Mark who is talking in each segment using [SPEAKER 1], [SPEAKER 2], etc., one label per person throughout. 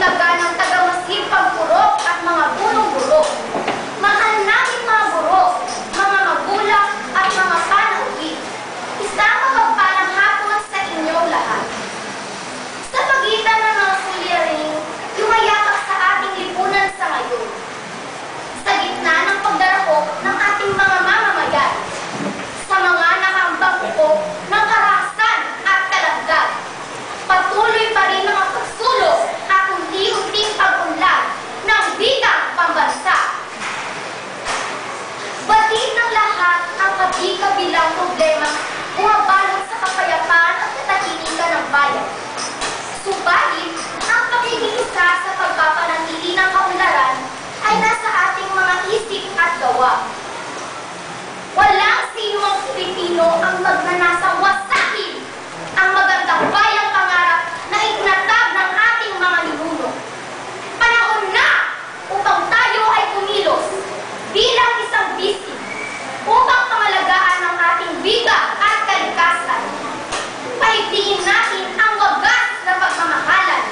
[SPEAKER 1] itinaga ng tagamasipang purok at mga punong guro. Mahal namin mga guro, mga magulang at mga panauwi. Isang mapagpalang hapon sa inyong lahat. Sa pagitan ng mga suliraning yumayakap sa ating lipunan sa ngayon, sa gitna ng pagdarako ng ating mga mamamayan, sa mga nakaambang upo ng karahasan at kalagdag, patuloy pa rin ang pagsulong at unti-unting pag-unlad ng wikang pambansa. Batid ng lahat ang kabi-kabilang problema bumabalot sa kapayapaan at katahimikan ng bayan. Subalit, ang pakikiisa sa pagpapanatili ng kaunlaran ay nasa ating mga isip at gawa. Walang sinumang Pilipino ang magnanasang wasakin ang magandang bayang pangarap na itinatag ng ating mga ninuno. Panahon na upang tayo ay kumilos bilang isang bisig upang pangalagaan ang ating wika at kalikasan. Paigtingin natin ang wagas na pagmamahalan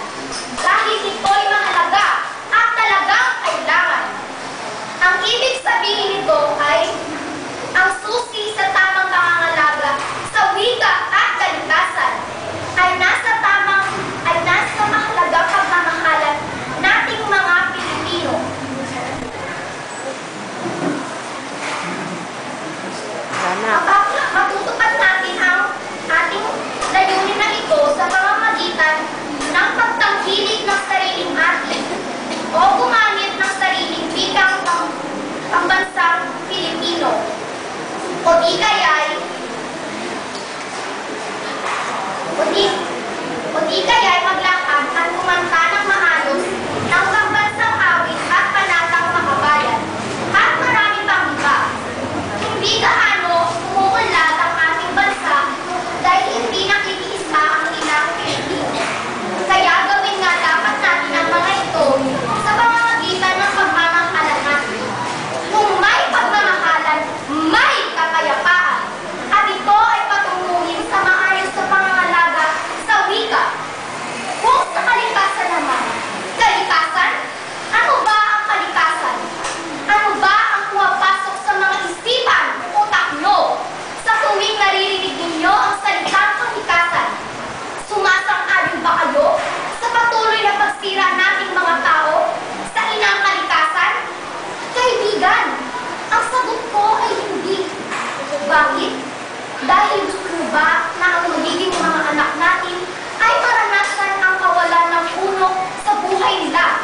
[SPEAKER 1] dahil ito'y mahalaga at talagang kailangan. Ang ibig sabihin nito ay ang susi sa tamang pangangalaga sa wika at kalikasan ay nasa mahalagang pagmamahalan nating mga Pilipino. Matutupad natin ang ating layunin na ito sa pamamagitan ng pagtangkilik ng sariling atin o gumamit ng sariling wikang pambansang Pilipino. O di kaya'y maglakad at kumanta ng maayos ng pambansang awit at panatang makabayan at marami pang iba. Hindi gaano umuunlad ang ating bansa dahil hindi nakikiisa ang ilang Pilipino. Kaya gawin nga dapat natin ang mga ito sa pamamagitan ng pagmamahalan natin. Kung may pagmamahalan, may kapayapaan. At ito ay patunguhin sa maayos na pangangalaga sa wika. Kung sa kalikasan naman, kalikasan? Ano ba ang kalikasan? Ano ba ang pumapasok sa mga isipan, utak nyo? Sa tuwing naririnig ninyo ang salitang kalikasan, sumasang-ayon ba kayo sa patuloy na pagsira nating mga tao sa inang kalikasan? Kaibigan, ang sagot ko ay hindi. Bakit? Dahil gusto mo ba na ang magiging mga anak natin ay maranasan ang kawalan ng puno sa buhay nila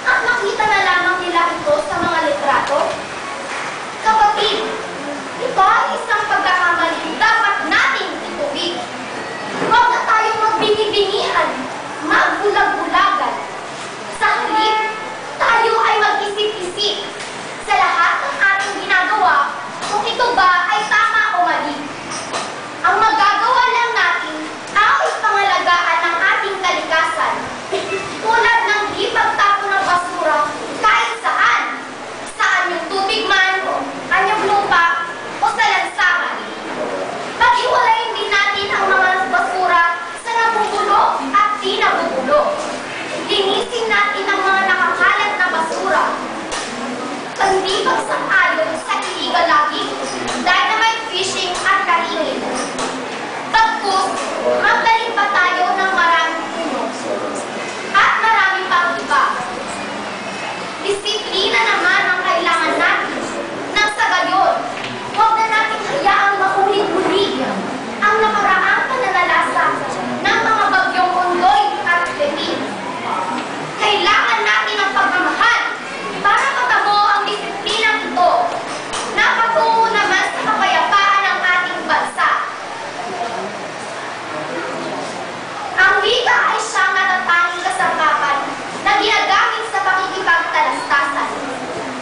[SPEAKER 1] at makita na lamang nila ito sa mga litrato? Kapatid, ito ay isang pagkakamali dapat nating ituwid. Huwag na tayong magbingi-bingihan, magbulag-bulagan. Sa halip, tayo ay mag-isip-isip sa lahat ng ating ginagawa kung ito ba ay tama o mali. Ang magagawa lang natin ay pangalagaan ng ating kalikasan tulad ng di pagtapon ng basura kahit saan. Saan yung tubig man, kanyang lupa o sa lansangan. Pag-iwalayin din natin ang mga basura sa nabubulok at di nabubulok. Linisin natin ang mga nakakalat na basura. Hindi pagsang-ayon sa illegal logging, dynamite fishing at kaingin. Bagkus, maglalim pa tayo ng maraming puno. At marami pang iba. Disiplina naman ang kailangan natin. Nang sa gayon, huwag na natin hayaang maulit-ulit ang nakaraang pananalasa ng mga bagyong Ondoy at Lepin. Kailangan natin ang pagmamahal para matamo ang disiplinang ito na patungo naman sa kapayapaan ng ating bansa. Ang wika ay siyang natatanging kasangkapan na ginagamit sa pakikipagtalastasan.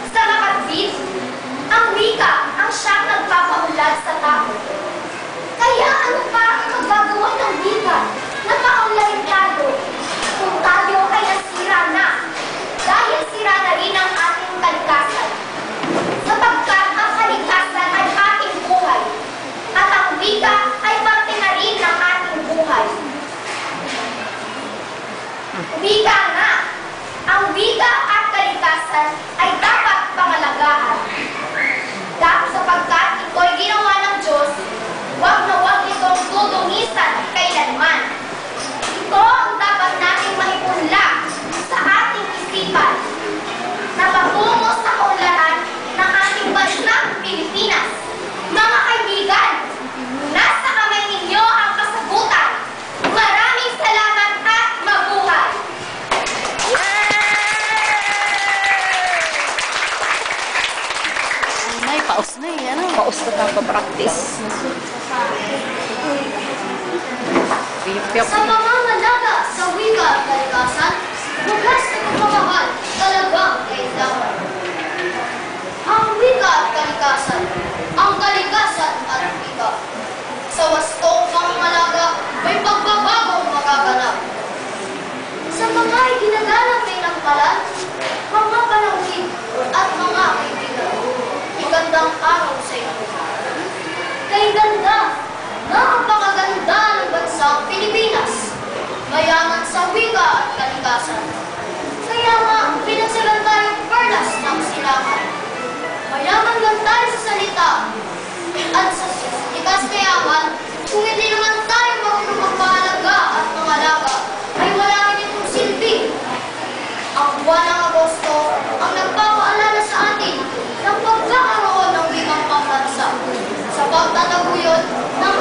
[SPEAKER 1] Sa makatbit, ang wika ang siyang nagpapaunlad sa tao. Kaya ano pa ang magagawa ng wika na paunlarin tayo kung tayo ay nasira na dahil sira na rin ang ating kalikasan? Sapagkat ang kalikasan ay ating buhay at ang wika ay parte na rin ng ating buhay. Wika nga,
[SPEAKER 2] paus na tayo pa-practice.
[SPEAKER 1] Sa mga malaga sa wika at kalikasan, bukas na pagmamahal talagang kailangan. Ang wika at kalikasan, ang kalikasan at wika. Sa wastong pangangalaga, may pagbabagong magaganap. Sa mga iginagalang may nagpalan, mga panauhin at mga kaibigan, magandang araw sa inyo. Kay ganda, napakaganda ng bansang Pilipinas, mayaman sa wika at kalikasan. Kaya nga, pinagsagan tayong perlas ng silangan. Mayaman lang tayo sa salita at sa likas na yaman, kung hindi naman tayo marunong magpahalaga at mangalaga, ay wala rin itong silbi. Ang buwan ng Agosto ang nagpapaalala sa atin ng pagkakaroon ng wikang pambansa sa pagtataguyod ng